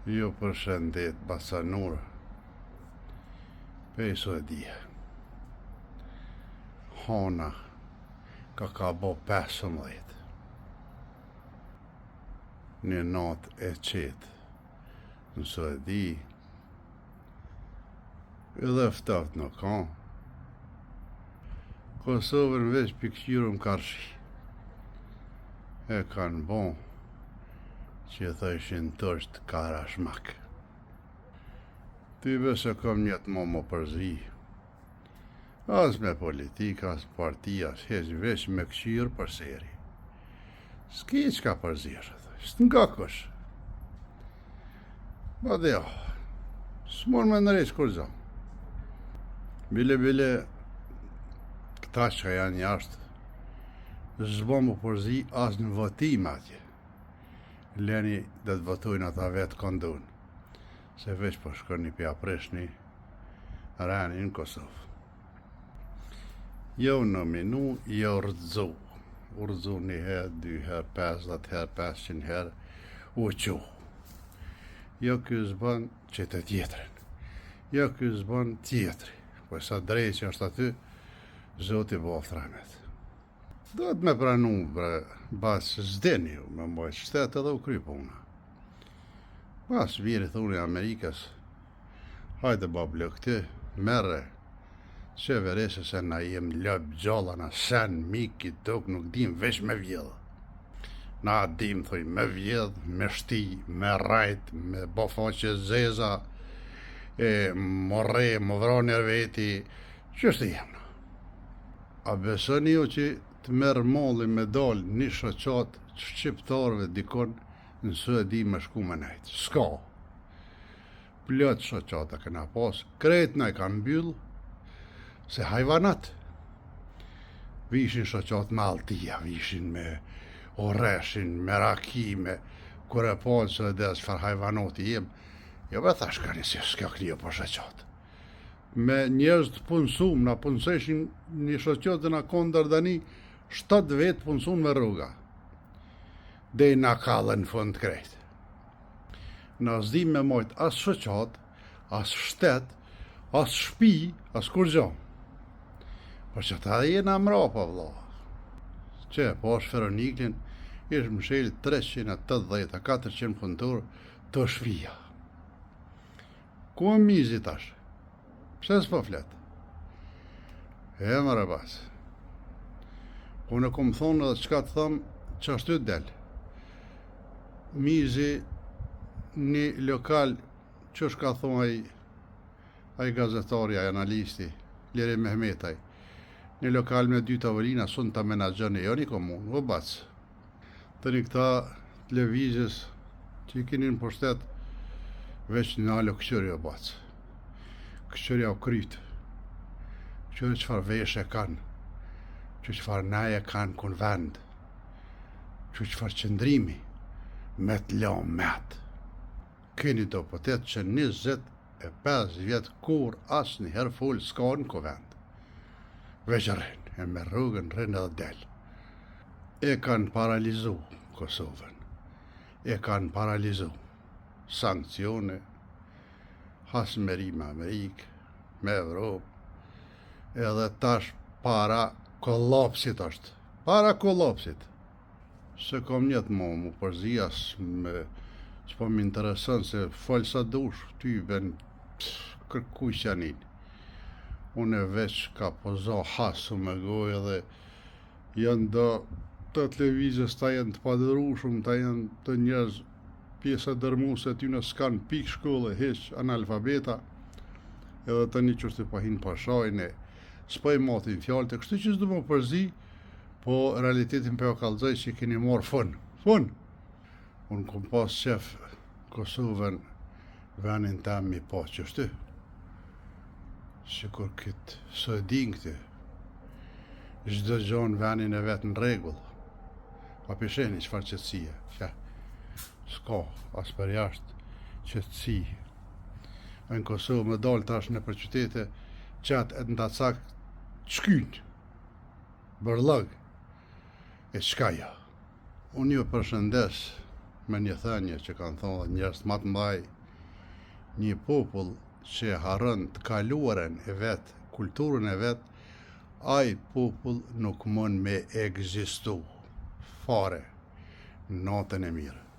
Ju përshëndet Basanur, peso e dia. Hona ka bo 15. Një natë e qetë në Suedi, edhe ftaft në ka. Kosovën veç pikqyrëm karshi. E kanë bon që thëshin tërsht karashmak. Ty besë kom njëtë më përzi. As me politika, as partia, as hez veç me këshirë për seri. S'ki qka përzirë, s'të nga kësh. Ba dhe jo, s'mon me nërejsh kur zam. Bile, këta që janë jashtë, zbon më përzi as në votim atje. Leni dhe të votojnë ata vetë kondun, se veç po shkoni pja preshni rani në Kosovë. Jo nominu, jo rëdzu. Rëdzu një herë, 2 herë, 50 herë, 500 herë, u quh. Jo kjo zbën që të tjetërin. Jo kjo zbën tjetëri. Po sa drejtë që është aty, Zoti boft rahmet. Do të me pranu, bas zdeni ju, me mbojt shtetë edhe u kry puna. Bas vjeri thuni Amerikës, hajde bablë këti, merre, që verese se na jem lëb gjallana, sen, miki, tuk, nuk dim veç me vjedhë. Na dim, thuj, me vjedhë, me shti, me rajt, me bofaqe zeza, morre, më vronër veti, që shtë jem. A besoni ju që të merë molli me dalë një shoqat shqiptarëve dikon në Suedi me shku me nejtë. Ska. Plët shoqata këna pas, krejt na i kanë mbyllë, se hajvanat. Vishin shoqat me altia, vishin me oreshin, me raki, me kure pasë që edhe çfarë hajvanoti jem. Jo be thash ka njësi, s'ka kënjo për shoqat. Me njerëz të punësum, na punëseshin një shoqat dhe na kondër dani 7 vetë punësun me rruga. Dhe na kallën në fund krejt. Na zdim me mojt as shoqat, as shtet, as shpi, as kur gjo. Por që ta dhe jena mrapa, vla. Që, po është Feroniklin, ishë mshel 380-400 punëtur të shpia. Ku më mizi tash? Pse s'po flet? E më rabas. Unë kom thonë edhe qka të thëmë që ashtu të del. Mizi një lokal që shka thonë aj gazetari, aj analisti, Leri Mehmetaj. Një lokal me 2 tavolina, sun të menagjën e jo një komunë, o bacë. Të një këta televizjes që i kini në pushtet, veç në alo këqëri o bacë. Këqëri o krytë. Këqëri qëfar veshe kanë. Që qëfar naje kanë kun vend, që qëfar qëndrimi, me të leo met. Keni do pëtet që 25 vjetë kur asë një herë full s'ka në ku vend. Veç rrinë, e me rrugën rrinë edhe del. E kanë paralizu Kosovën, e kanë paralizu sankcione, hasmeri me Amerikë, me Evropë, edhe tash para kollapsit është. Para kollapsit. Se kom njët mu përzia që po më interesën se falë sa dush, ty ben kërkuj që janin. Unë e veç ka pozo hasu me gojë dhe janë do të televizës ta janë të padërushum, ta janë të njerëz pjesa dërmuse ty në s'kan pik shkolle, heq analfabeta, edhe të një qështë të pahin pashajnë, s'po i matin fjallë të kështu që s'du më përzi, po realitetin për o kalzaj që i keni marë fun. Unë kom pas qef Kosovën venin tam mi pa qështu. Sikur këtë Suedin këtë, çdo gjon venin e vetë në regull. Pa pisheni qëfar qëtësie, që s'ka, as për jashtë qëtësi. Në Kosovë më dalë tash në për qytete, qatë e në të cak shkynë, bërlëg, e qka ja. Unë ju përshëndes me një thënie që kanë thonë dhe njerëz më të mëdhej, një popull që harron të kaluarën e vet, kulturën e vet, ai popull nuk mund me ekzistu fare në natën e mirë.